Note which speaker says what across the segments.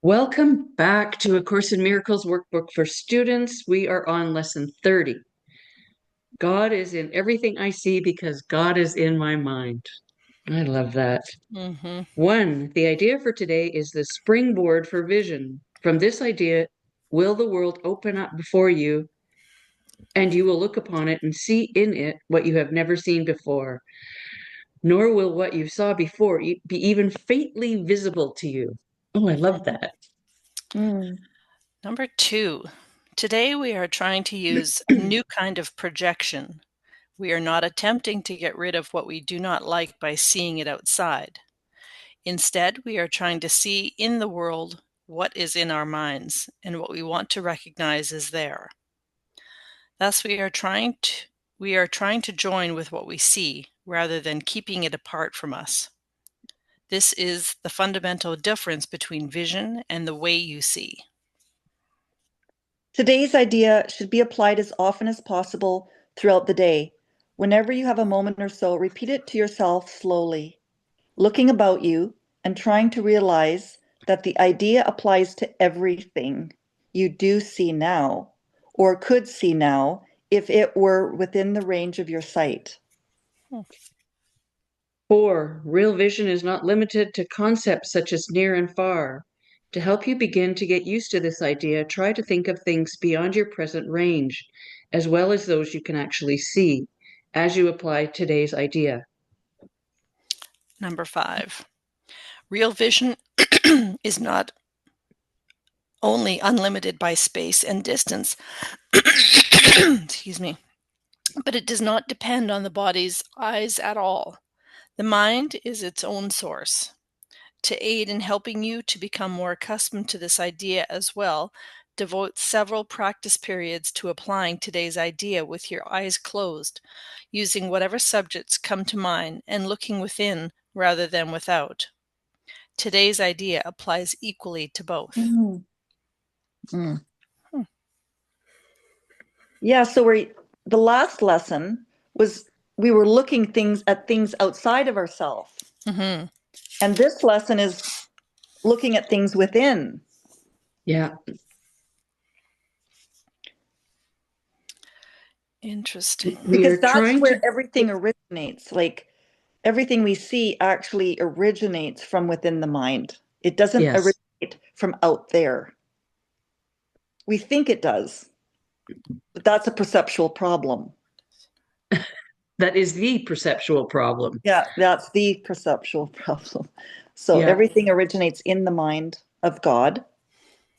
Speaker 1: Welcome back to A Course in Miracles workbook for students. We are on lesson 30. God is in everything I see because God is in my mind. I love that.
Speaker 2: Mm-hmm.
Speaker 1: One, the idea for today is the springboard for vision. From this idea, will the world open up before you and you will look upon it and see in it what you have never seen before, nor will what you saw before be even faintly visible to you. Oh, I love that.
Speaker 3: Mm.
Speaker 2: Number 2, today we are trying to use a new kind of projection. We are not attempting to get rid of what we do not like by seeing it outside. Instead, we are trying to see in the world what is in our minds and what we want to recognize is there. Thus, we are trying to join with what we see rather than keeping it apart from us. This is the fundamental difference between vision and the way you see.
Speaker 3: Today's idea should be applied as often as possible throughout the day. Whenever you have a moment or so, repeat it to yourself slowly, looking about you and trying to realize that the idea applies to everything you do see now or could see now if it were within the range of your sight.
Speaker 1: 4, real vision is not limited to concepts such as near and far. To help you begin to get used to this idea, try to think of things beyond your present range, as well as those you can actually see, as you apply today's idea.
Speaker 2: Number 5, real vision is not only unlimited by space and distance, excuse me, but it does not depend on the body's eyes at all. The mind is its own source. To aid in helping you to become more accustomed to this idea as well, devote several practice periods to applying today's idea with your eyes closed, using whatever subjects come to mind and looking within rather than without. Today's idea applies equally to both.
Speaker 3: Mm. Mm. Yeah, so the last lesson was we were looking at things outside of ourselves.
Speaker 2: Mm-hmm.
Speaker 3: And this lesson is looking at things within.
Speaker 1: Yeah.
Speaker 2: Interesting.
Speaker 3: Because that's where everything originates. Like everything we see actually originates from within the mind. It doesn't
Speaker 1: Yes.
Speaker 3: originate from out there. We think it does, but that's a perceptual problem.
Speaker 1: That is the perceptual problem.
Speaker 3: Yeah, that's the perceptual problem. So
Speaker 1: Yeah.
Speaker 3: everything originates in the mind of God,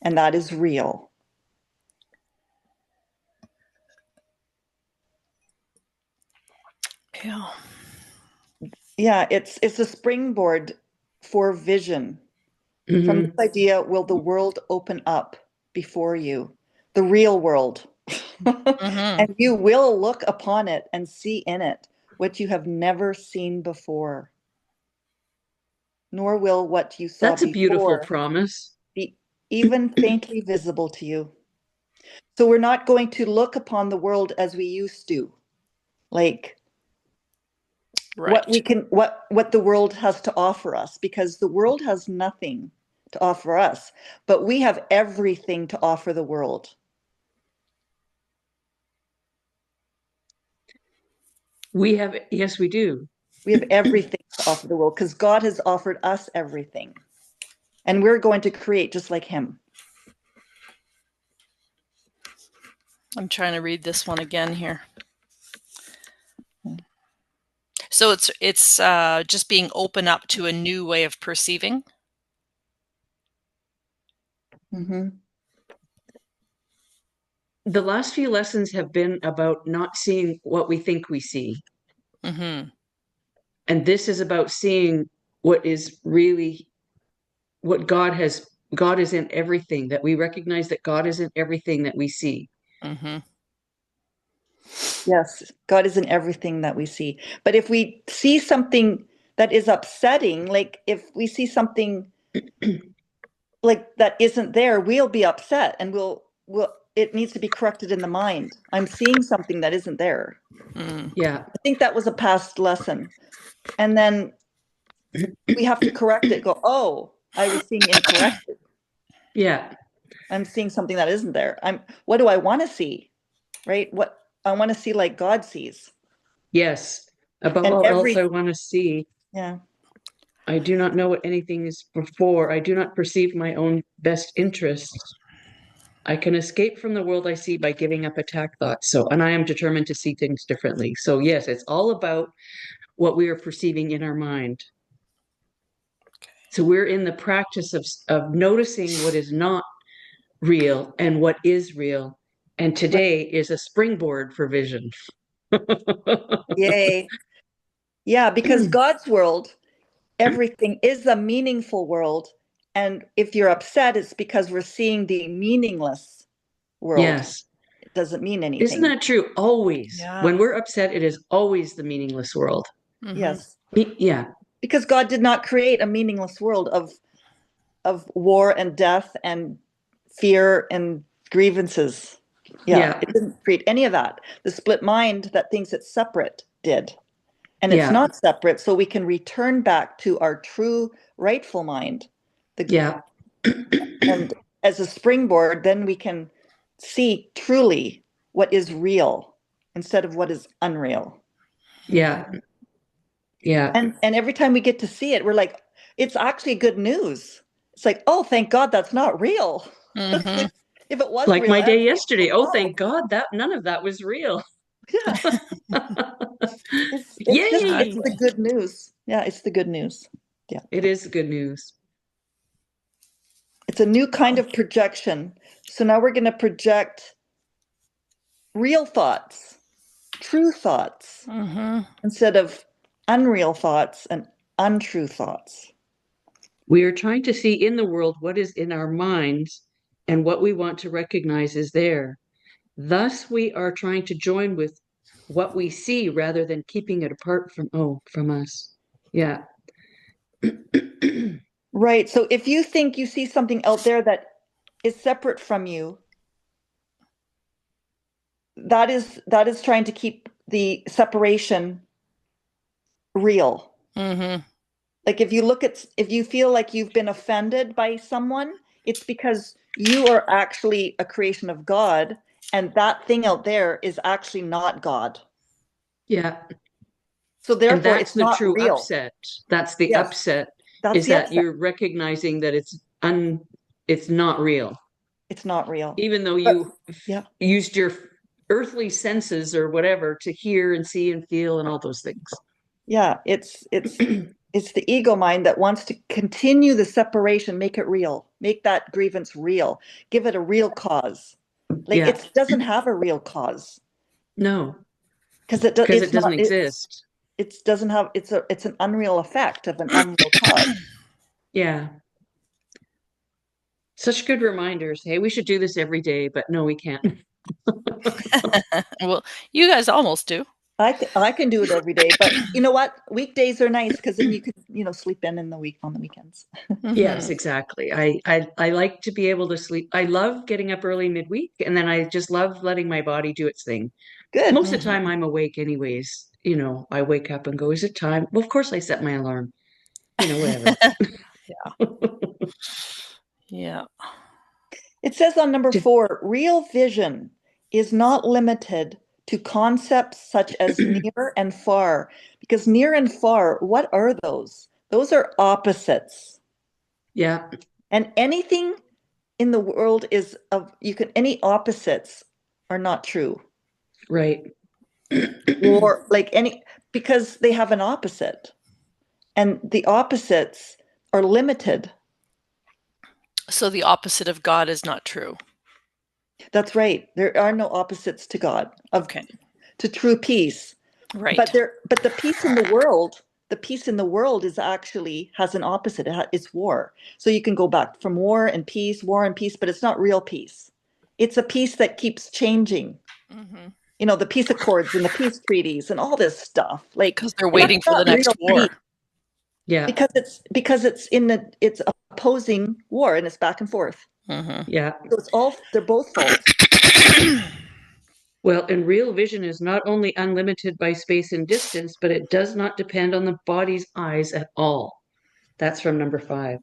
Speaker 3: and that is real.
Speaker 2: Yeah.
Speaker 3: Yeah, it's a springboard for vision. From
Speaker 1: Mhm.
Speaker 3: this idea, will the world open up before you? The real world.
Speaker 2: Mm-hmm.
Speaker 3: And you will look upon it and see in it what you have never seen before, nor will what you saw
Speaker 1: That's a beautiful
Speaker 3: before
Speaker 1: promise.
Speaker 3: be even faintly visible to you. So we're not going to look upon the world as we used to, like what we
Speaker 2: Right.
Speaker 3: can, what the world has to offer us, because the world has nothing to offer us, but we have everything to offer the world.
Speaker 1: Yes, we do.
Speaker 3: We have everything to offer the world because God has offered us everything. And we're going to create just like him.
Speaker 2: I'm trying to read this one again here. So it's just being open up to a new way of perceiving.
Speaker 3: Mm-hmm.
Speaker 1: The last few lessons have been about not seeing what we think we see.
Speaker 2: Mm-hmm.
Speaker 1: And this is about seeing what is really what God is in everything, that we recognize that God is in everything that we see.
Speaker 2: Mm-hmm.
Speaker 3: Yes, God is in everything that we see. But if we see something that is upsetting, like if we see something like that isn't there, we'll be upset and we'll it needs to be corrected in the mind. I'm seeing something that isn't there.
Speaker 2: Mm.
Speaker 1: Yeah.
Speaker 3: I think that was a past lesson. And then we have to correct it, go, oh, I was seeing incorrectly.
Speaker 1: Yeah.
Speaker 3: I'm seeing something that isn't there. What do I want to see? Right? What I want to see like God sees.
Speaker 1: Yes. Above
Speaker 3: And
Speaker 1: all else, I want to see.
Speaker 3: yeah.
Speaker 1: I do not know what anything is before. I do not perceive my own best interests. I can escape from the world I see by giving up attack thoughts. So, and I am determined to see things differently. So, yes, it's all about what we are perceiving in our mind. So, we're in the practice of noticing what is not real and what is real. And
Speaker 3: Right.
Speaker 1: today is a springboard for vision.
Speaker 3: Yay. Yeah, because God's world, everything is a meaningful world. And if you're upset, it's because we're seeing the meaningless world.
Speaker 1: Yes.
Speaker 3: It doesn't mean
Speaker 1: Isn't
Speaker 3: anything.
Speaker 1: that true? Always.
Speaker 2: Yeah.
Speaker 1: When we're upset, it is always the meaningless world.
Speaker 3: Yes.
Speaker 1: Yeah.
Speaker 3: Because God did not create a meaningless world of war and death and fear and grievances. Yeah,
Speaker 1: Yeah.
Speaker 3: it didn't create any of that. The split mind that thinks it's separate did. And it's
Speaker 1: Yeah.
Speaker 3: not separate, so we can return back to our true rightful mind.
Speaker 1: Yeah.
Speaker 3: And as a springboard, then we can see truly what is real instead of what is unreal.
Speaker 1: Yeah. Yeah.
Speaker 3: And every time we get to see it, we're like, it's actually good news. It's like, oh, thank God that's not real.
Speaker 2: Mm-hmm.
Speaker 3: If it was
Speaker 1: Like
Speaker 3: real,
Speaker 1: my day
Speaker 3: everybody
Speaker 1: yesterday.
Speaker 3: would
Speaker 1: Oh,
Speaker 3: know.
Speaker 1: thank God that none of that was real.
Speaker 3: Yeah, it's
Speaker 1: Yay.
Speaker 3: the
Speaker 2: Exactly.
Speaker 3: good news. Yeah, it's the good news. Yeah,
Speaker 1: It is good news.
Speaker 3: it's a new kind of projection. So now we're going to project real thoughts, true thoughts,
Speaker 2: Mm-hmm.
Speaker 3: instead of unreal thoughts and untrue thoughts.
Speaker 1: We are trying to see in the world what is in our minds and what we want to recognize is there. Thus, we are trying to join with what we see rather than keeping it apart from us. Yeah.
Speaker 3: Right. So if you think you see something out there that is separate from you, that is trying to keep the separation real.
Speaker 2: Mm-hmm.
Speaker 3: Like if you feel like you've been offended by someone, it's because you are actually a creation of God, and that thing out there is actually not God.
Speaker 1: Yeah.
Speaker 3: So
Speaker 1: And
Speaker 3: therefore
Speaker 1: that's
Speaker 3: it's
Speaker 1: the
Speaker 3: not
Speaker 1: true
Speaker 3: real.
Speaker 1: upset. That's the
Speaker 3: Yes,
Speaker 1: upset
Speaker 3: that's
Speaker 1: is
Speaker 3: the
Speaker 1: that
Speaker 3: upset.
Speaker 1: you're recognizing that it's not real.
Speaker 3: It's not real.
Speaker 1: Even though
Speaker 3: But
Speaker 1: you
Speaker 3: yeah,
Speaker 1: used your earthly senses or whatever to hear and see and feel and all those things.
Speaker 3: yeah, it's the ego mind that wants to continue the separation, make it real, make that grievance real, give it a real cause. Like
Speaker 1: Yeah.
Speaker 3: it doesn't have a real cause
Speaker 1: No,
Speaker 3: because
Speaker 1: because it
Speaker 3: it's
Speaker 1: doesn't
Speaker 3: not
Speaker 1: exist.
Speaker 3: it doesn't have it's an unreal effect of an unreal cause.
Speaker 1: Yeah. Such good reminders. Hey, we should do this every day, but no, we can't.
Speaker 2: Well, you guys almost do.
Speaker 3: I can do it every day, but you know what? Weekdays are nice because then you could sleep in the week on the weekends.
Speaker 1: Yes,
Speaker 2: Mm-hmm.
Speaker 1: exactly. I like to be able to sleep. I love getting up early midweek, and then I just love letting my body do its thing.
Speaker 3: Good.
Speaker 1: Most of the time
Speaker 2: Mm-hmm.
Speaker 1: I'm awake anyways. I wake up and go, is it time? Well, of course I set my alarm, whatever.
Speaker 2: Yeah.
Speaker 3: It says on number 4, real vision is not limited to concepts such as near and far, because near and far, what are those? Those are opposites.
Speaker 1: Yeah,
Speaker 3: And anything in the world any opposites are not true.
Speaker 1: right.
Speaker 3: Or like because they have an opposite. And the opposites are limited.
Speaker 2: So the opposite of God is not true.
Speaker 3: That's right. There are no opposites to God,
Speaker 2: Okay.
Speaker 3: to true peace.
Speaker 2: Right.
Speaker 3: But the peace in the world is actually has an opposite. It's war. So you can go back from war and peace, but it's not real peace. It's a peace that keeps changing.
Speaker 2: Mm-hmm.
Speaker 3: The peace accords and the peace treaties and all this stuff. Like
Speaker 2: Because they're
Speaker 3: that's
Speaker 2: waiting for the
Speaker 3: not
Speaker 2: next
Speaker 3: real peace
Speaker 2: war.
Speaker 1: Yeah,
Speaker 3: because it's opposing war and it's back and forth.
Speaker 2: Mm-hmm.
Speaker 1: yeah.
Speaker 3: So they're both false.
Speaker 1: Well, and real vision is not only unlimited by space and distance, but it does not depend on the body's eyes at all. That's from number 5.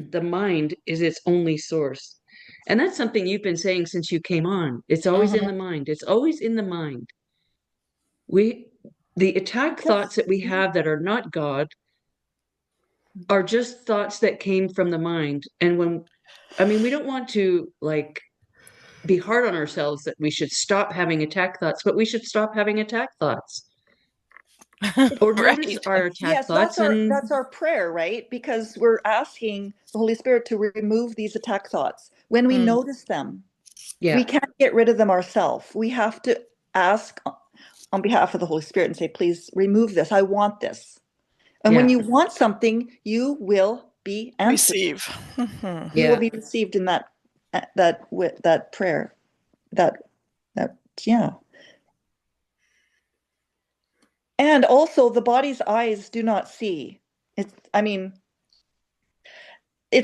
Speaker 1: the mind is its only source. And that's something you've been saying since you came on. It's always in the mind. It's always in the mind. The attack thoughts that we have that are not God are just thoughts that came from the mind. And we don't want to like be hard on ourselves that we should stop having attack thoughts, but we should stop having attack thoughts or notice
Speaker 2: Right.
Speaker 1: our attack
Speaker 3: Yes,
Speaker 1: thoughts. And
Speaker 3: that's our prayer, right? Because we're asking the Holy Spirit to remove these attack thoughts. When we notice them, we
Speaker 1: yeah,
Speaker 3: can't get rid of them ourselves. We have to ask on behalf of the Holy Spirit and say, please remove this. I want this. And when
Speaker 1: yeah,
Speaker 3: you want something, you will be answered.
Speaker 2: Receive. Mhm.
Speaker 3: You will
Speaker 1: yeah,
Speaker 3: be received in that prayer. That yeah. And also the body's eyes do not see. It's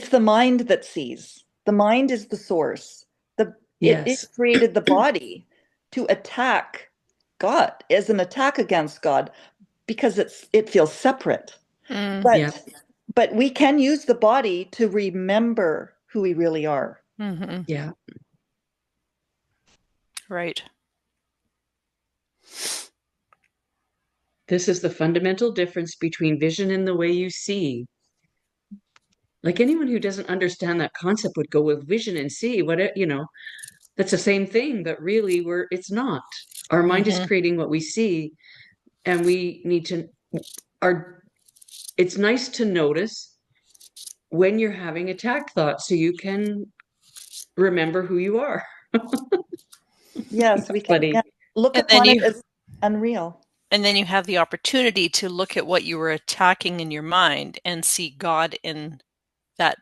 Speaker 3: the mind that sees. The mind is the source. It
Speaker 1: yes,
Speaker 3: created the body to attack God, as an attack against God, because it feels separate.
Speaker 2: Mm.
Speaker 1: yeah,
Speaker 3: But we can use the body to remember who we really are.
Speaker 2: Mhm.
Speaker 1: yeah.
Speaker 2: Right.
Speaker 1: This is the fundamental difference between vision and the way you see. Like anyone who doesn't understand that concept would go with vision and see that's the same thing, but really it's not. Our mind is
Speaker 2: Mhm.
Speaker 1: creating what we see, and we need to our it's nice to notice when you're having attack thoughts so you can remember who you are.
Speaker 3: Yes, we can,
Speaker 1: Funny.
Speaker 3: yeah, look
Speaker 2: And then
Speaker 3: upon it
Speaker 2: you
Speaker 3: as unreal.
Speaker 2: and then you have the opportunity to look at what you were attacking in your mind and see God in that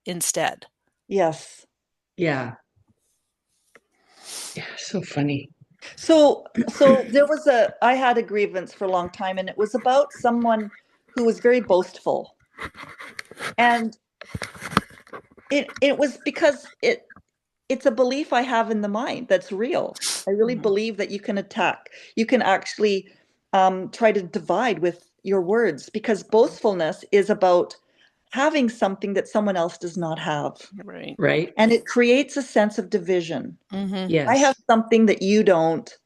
Speaker 2: instead.
Speaker 3: Yes.
Speaker 1: Yeah. Yeah, so funny.
Speaker 3: So I had a grievance for a long time, and it was about someone who was very boastful. And it was because it's a belief I have in the mind that's real. I really
Speaker 2: Mhm.
Speaker 3: believe that you can attack. You can actually try to divide with your words, because boastfulness is about having something that someone else does not have.
Speaker 2: Right.
Speaker 1: Right?
Speaker 3: And it creates a sense of division.
Speaker 2: Mhm.
Speaker 3: I have
Speaker 1: Yes.
Speaker 3: something that you don't.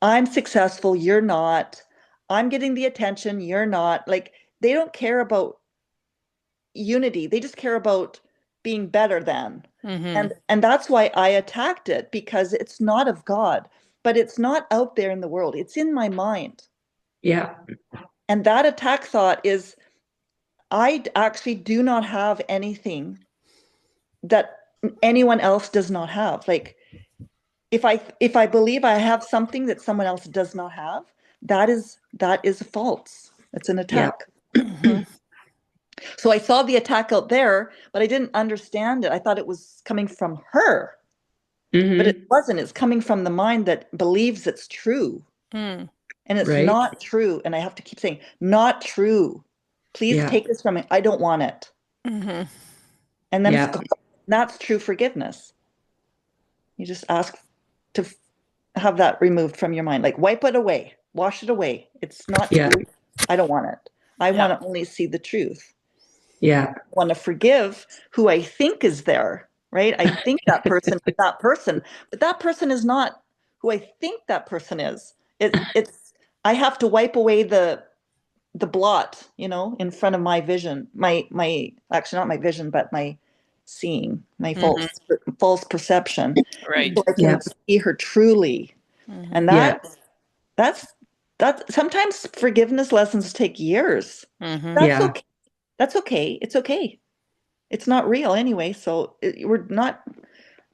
Speaker 3: I'm successful, you're not. I'm getting the attention, you're not. Like, they don't care about unity. They just care about being better than.
Speaker 2: Mhm.
Speaker 3: And that's why I attacked it, because it's not of God, but it's not out there in the world. It's in my mind.
Speaker 1: Yeah.
Speaker 3: And that attack thought is, I actually do not have anything that anyone else does not have. Like, if I believe I have something that someone else does not have, that is false. It's an
Speaker 1: Yeah.
Speaker 3: attack.
Speaker 2: Mhm.
Speaker 3: So I saw the attack out there, but I didn't understand it. I thought it was coming from her, but it
Speaker 1: Hmm.
Speaker 3: wasn't. It's coming from the mind that believes it's true.
Speaker 2: Mm.
Speaker 3: And it's
Speaker 1: Right.
Speaker 3: not true. And I have to keep saying, not true. Please
Speaker 1: Yeah.
Speaker 3: take this from me. I don't want it.
Speaker 2: Mhm.
Speaker 3: And then
Speaker 1: Yeah.
Speaker 3: that's true forgiveness. You just ask to have that removed from your mind. Like, wipe it away, wash it away. It's not
Speaker 1: Yeah.
Speaker 3: true. I don't want it. I
Speaker 2: Yeah.
Speaker 3: want to only see the truth.
Speaker 1: Yeah.
Speaker 3: I want to forgive who I think is there, right? I think that person, but that person is not who I think that person is. It's I have to wipe away the blot, in front of my vision, my actually not my vision, but my seeing, my
Speaker 2: Mhm.
Speaker 3: false perception,
Speaker 2: Right.
Speaker 3: so I
Speaker 1: Yeah.
Speaker 3: can see her truly.
Speaker 2: Mhm.
Speaker 3: And
Speaker 1: Yeah.
Speaker 3: that's that sometimes forgiveness lessons take years.
Speaker 2: Mhm.
Speaker 3: That's
Speaker 1: Yeah.
Speaker 3: okay. That's okay. It's okay. It's not real anyway, so we're not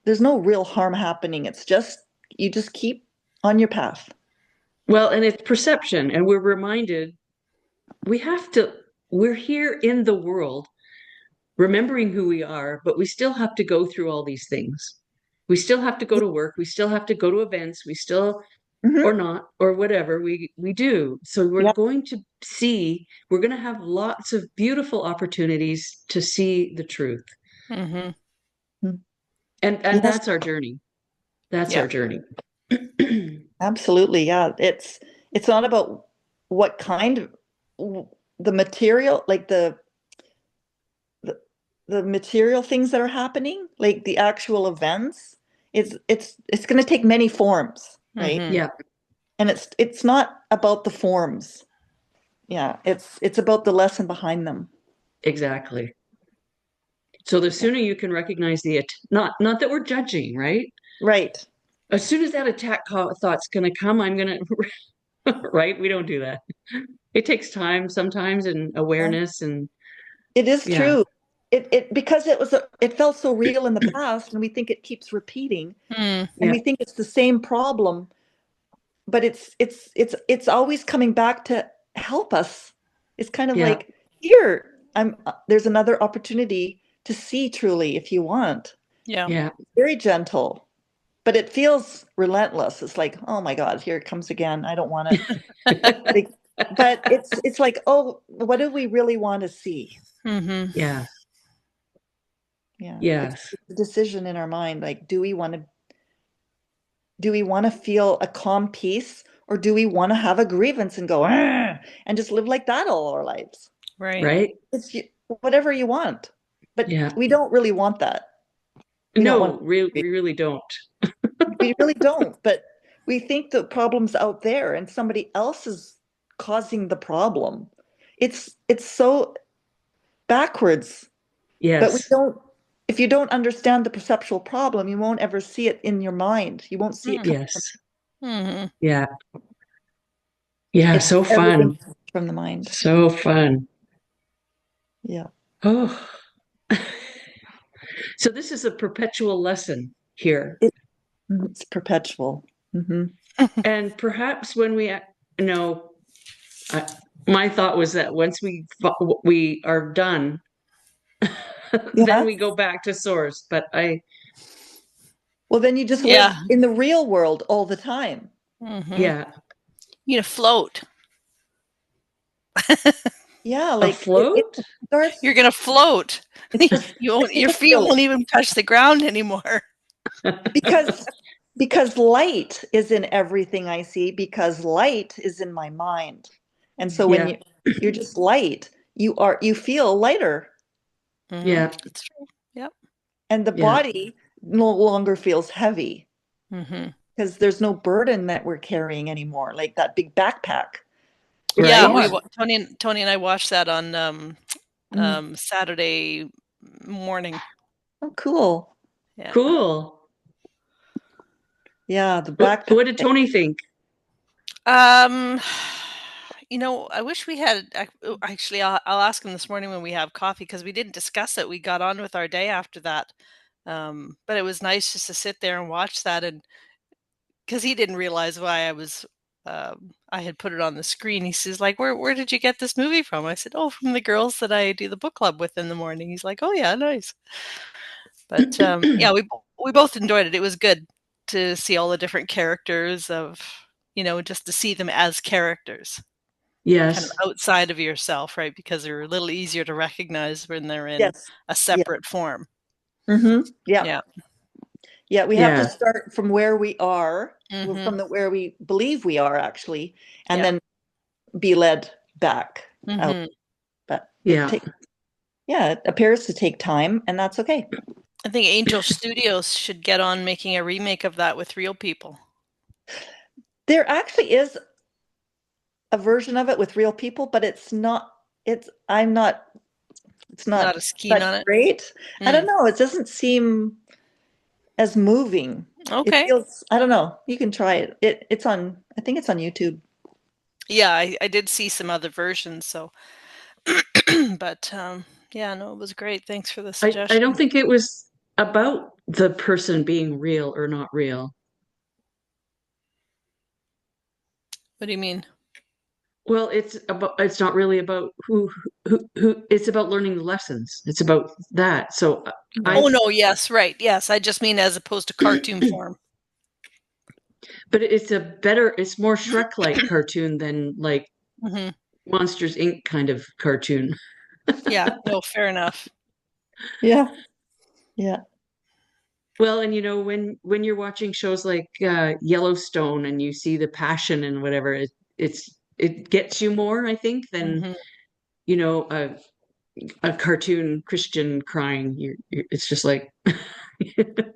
Speaker 3: there's no real harm happening. It's just you just keep on your path.
Speaker 1: Well, and it's perception, and we're reminded we have to, we're here in the world remembering who we are, but we still have to go through all these things. We still have to go to work. We still have to go to events. We still, or
Speaker 3: Hmm.
Speaker 1: not, or whatever we do. So
Speaker 3: Yeah.
Speaker 1: we're going to have lots of beautiful opportunities to see the truth.
Speaker 2: Mhm.
Speaker 1: And
Speaker 3: Yes,
Speaker 1: that's our journey. That's
Speaker 2: Yeah.
Speaker 1: our journey.
Speaker 3: absolutely. Yeah. It's not about what kind of the material, like the the material things that are happening, like the actual events, it's going to take many forms, right?
Speaker 2: Mm-hmm.
Speaker 1: Yeah,
Speaker 3: And it's not about the forms. Yeah, it's about the lesson behind them.
Speaker 1: exactly. So the sooner you can recognize not that we're judging, right?
Speaker 3: Right.
Speaker 1: As soon as that thought's going to come, I'm going to, right? We don't do that. It takes time sometimes and
Speaker 3: Yeah.
Speaker 1: awareness and
Speaker 3: It is
Speaker 1: yeah,
Speaker 3: true. It because it felt so real in the past, and we think it keeps repeating,
Speaker 2: Mm.
Speaker 3: and
Speaker 1: yeah,
Speaker 3: we think it's the same problem, but it's always coming back to help us. It's kind of
Speaker 1: yeah,
Speaker 3: like, here, there's another opportunity to see truly if you want.
Speaker 2: Yeah.
Speaker 1: yeah.
Speaker 3: Very gentle, but it feels relentless. It's like, oh my God, here it comes again. I don't want to. Like, but it's like, oh, what do we really want to see?
Speaker 2: Mm-hmm.
Speaker 1: Yeah,
Speaker 3: Yeah,
Speaker 1: yes,
Speaker 3: it's a decision in our mind. Like, do we want to feel a calm peace, or do we want to have a grievance and go "Argh," and just live like that all our lives?
Speaker 2: Right.
Speaker 1: right?
Speaker 3: Whatever you want, but
Speaker 1: Yeah.
Speaker 3: we don't really want that. We don't want.
Speaker 1: No, we really don't.
Speaker 3: We really don't. But we think the problem's out there, and somebody else is causing the problem. It's so backwards. But we
Speaker 1: Yes,
Speaker 3: don't, if you don't understand the perceptual problem, you won't ever see it in your mind. You won't see it
Speaker 2: Mm.
Speaker 3: come.
Speaker 1: yes,
Speaker 2: Mm-hmm.
Speaker 1: yeah, yeah.
Speaker 3: It's
Speaker 1: So
Speaker 3: everything
Speaker 1: fun,
Speaker 3: from the mind.
Speaker 1: so fun.
Speaker 3: Yeah.
Speaker 1: Oh, so this is a perpetual lesson here.
Speaker 3: It, it's perpetual. Hmm.
Speaker 1: And perhaps when no, I, my thought was that once we are done, then
Speaker 3: Yeah.
Speaker 1: we go back to source. But I,
Speaker 3: Well, then you just live
Speaker 2: Yeah.
Speaker 3: in the real world all the time.
Speaker 2: Mm-hmm.
Speaker 1: yeah,
Speaker 2: You know, float.
Speaker 3: Yeah. Like it
Speaker 1: afloat.
Speaker 3: starts,
Speaker 2: You're gonna float. You
Speaker 3: I
Speaker 2: won't,
Speaker 3: think
Speaker 2: your
Speaker 3: it
Speaker 2: feet
Speaker 3: will,
Speaker 2: won't even touch the ground anymore.
Speaker 3: because because light is in everything I see, because light is in my mind. And so when
Speaker 1: Yeah,
Speaker 3: you're just light, you feel lighter.
Speaker 2: Mm-hmm.
Speaker 1: yeah,
Speaker 2: That's true. Yep.
Speaker 3: And the
Speaker 1: yeah,
Speaker 3: body no longer feels heavy
Speaker 2: Mm-hmm.
Speaker 3: because there's no burden that we're carrying anymore, like that big backpack. It's
Speaker 2: Yeah,
Speaker 1: right.
Speaker 3: gone.
Speaker 2: Tony and I watched that on
Speaker 3: Mm.
Speaker 2: Saturday morning.
Speaker 3: Oh, cool.
Speaker 2: Yeah.
Speaker 1: Cool.
Speaker 3: Yeah, the
Speaker 1: What
Speaker 3: backpack
Speaker 1: did
Speaker 3: thing.
Speaker 1: Tony think?
Speaker 2: Um, I wish we had actually. I'll ask him this morning when we have coffee because we didn't discuss it. We got on with our day after that. But it was nice just to sit there and watch that, and because he didn't realize why I had put it on the screen. He says, like, where did you get this movie from? I said, oh, from the girls that I do the book club with in the morning. He's like, oh yeah, nice. But yeah, we both enjoyed it. It was good to see all the different characters of, just to see them as characters, kind of
Speaker 1: Yes,
Speaker 2: outside of yourself, right? Because they're a little easier to recognize when they're in
Speaker 3: Yes.
Speaker 2: a
Speaker 3: Yeah.
Speaker 2: separate form.
Speaker 3: Yeah.
Speaker 2: Yeah.
Speaker 3: Yeah. We have to
Speaker 1: yeah,
Speaker 3: start from where we are,
Speaker 2: Mm-hmm.
Speaker 3: from where we believe we are actually, and
Speaker 2: Yeah.
Speaker 3: then be led back out.
Speaker 2: Mm-hmm.
Speaker 3: But
Speaker 1: yeah.
Speaker 3: it appears to take time, and that's okay.
Speaker 2: I think Angel Studios should get on making a remake of that with real people.
Speaker 3: There actually is a version of it with real people, but I'm not, it's
Speaker 2: Not
Speaker 3: not
Speaker 2: as keen
Speaker 3: that
Speaker 2: on it.
Speaker 3: great. I don't
Speaker 2: Mm.
Speaker 3: know. It doesn't seem as moving. It
Speaker 2: Okay.
Speaker 3: feels, I don't know. You can try it. I think it's on YouTube.
Speaker 2: Yeah, I did see some other versions, so but yeah, no, it was great. Thanks for the
Speaker 1: I don't
Speaker 2: suggestion.
Speaker 1: think it was about the person being real or not real.
Speaker 2: What do you mean?
Speaker 1: Well, it's not really about who it's about learning the lessons. It's about that. So
Speaker 2: Oh
Speaker 1: I
Speaker 2: no, yes, right. Yes, I just mean as opposed to cartoon form.
Speaker 1: but it's more Shrek-like cartoon than like
Speaker 2: Hmm.
Speaker 1: Monsters Inc. kind of cartoon.
Speaker 2: Yeah, no, fair enough.
Speaker 3: Yeah. Yeah.
Speaker 1: Well, and when you're watching shows like Yellowstone and you see the passion and whatever, it gets you more, I think, than
Speaker 2: Hmm.
Speaker 1: you know, a a cartoon Christian crying. It's just like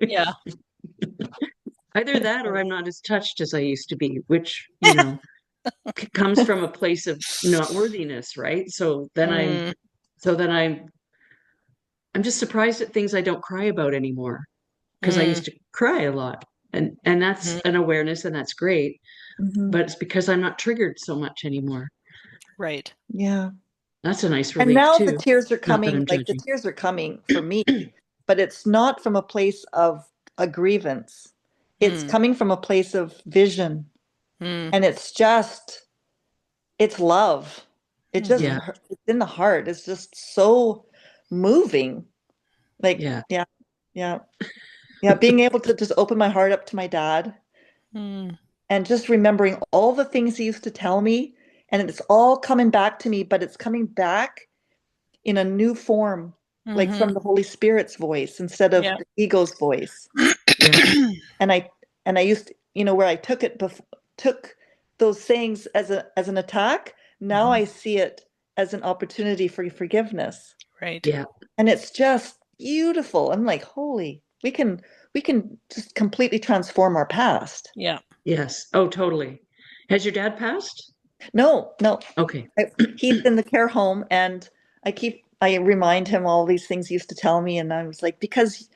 Speaker 2: Yeah.
Speaker 1: either that or I'm not as touched as I used to be, which, comes from a place of not worthiness, right?
Speaker 2: Mm,
Speaker 1: So then I'm just surprised at things I don't cry about anymore because I
Speaker 2: mm,
Speaker 1: used to cry a lot. And that's
Speaker 2: mhm.
Speaker 1: an awareness and that's great,
Speaker 3: Mhm.
Speaker 1: but it's because I'm not triggered so much anymore.
Speaker 2: Right.
Speaker 3: Yeah.
Speaker 1: That's a nice
Speaker 3: And
Speaker 1: relief
Speaker 3: now the
Speaker 1: too.
Speaker 3: tears are
Speaker 1: Not that
Speaker 3: coming,
Speaker 1: I'm
Speaker 3: like the
Speaker 1: judging.
Speaker 3: tears are coming for me, but it's not from a place of a grievance. It's
Speaker 2: Mm,
Speaker 3: coming from a place of vision.
Speaker 2: mm,
Speaker 3: And it's love. It just,
Speaker 2: mhm.
Speaker 1: Yeah,
Speaker 3: it's in the heart. It's just so moving. Like,
Speaker 1: yeah,
Speaker 3: yeah, yeah, yeah. Being able to just open my heart up to my dad
Speaker 2: Mm,
Speaker 3: and just remembering all the things he used to tell me. And it's all coming back to me, but it's coming back in a new form, like
Speaker 2: mhm.
Speaker 3: from the Holy Spirit's voice instead of
Speaker 2: Yeah.
Speaker 3: the ego's voice.
Speaker 1: yeah,
Speaker 3: And I used, where I took it took those sayings as an attack. Now
Speaker 1: mhm,
Speaker 3: I see it as an opportunity for forgiveness.
Speaker 2: Right.
Speaker 1: yeah,
Speaker 3: And it's just beautiful. I'm like, holy, we can just completely transform our past.
Speaker 2: Yeah.
Speaker 1: yes. Oh, totally. Has your dad passed?
Speaker 3: No, no.
Speaker 1: Okay.
Speaker 3: He's in the care home, and I remind him all these things he used to tell me, and I was like, because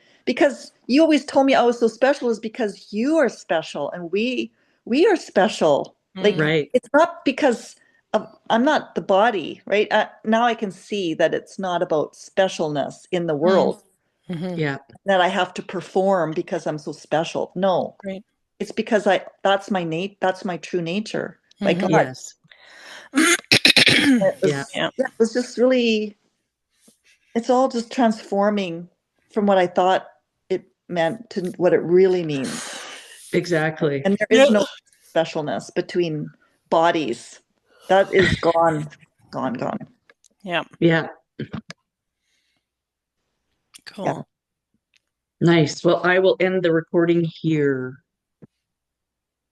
Speaker 3: you always told me I was so special is because you are special, and we are special. Like,
Speaker 2: Mm,
Speaker 1: Right.
Speaker 3: it's not because I'm not the body, right? Now I can see that it's not about specialness in the
Speaker 2: mm,
Speaker 3: world,
Speaker 2: mhm.
Speaker 1: Yeah.
Speaker 3: that I have to perform because I'm so special. No,
Speaker 2: Right.
Speaker 3: it's because that's my true nature by
Speaker 2: Mhm.
Speaker 3: God.
Speaker 1: Yes.
Speaker 3: It
Speaker 1: Yeah.
Speaker 3: was,
Speaker 2: Yeah.
Speaker 3: yeah, it was just really, it's all just transforming from what I thought it meant to what it really means.
Speaker 1: Exactly.
Speaker 3: And there
Speaker 2: Yeah.
Speaker 3: is no specialness between bodies. That is gone, gone, gone.
Speaker 2: Yeah.
Speaker 1: Yeah.
Speaker 3: Yeah.
Speaker 2: Cool.
Speaker 1: Nice. Well, I will end the recording here.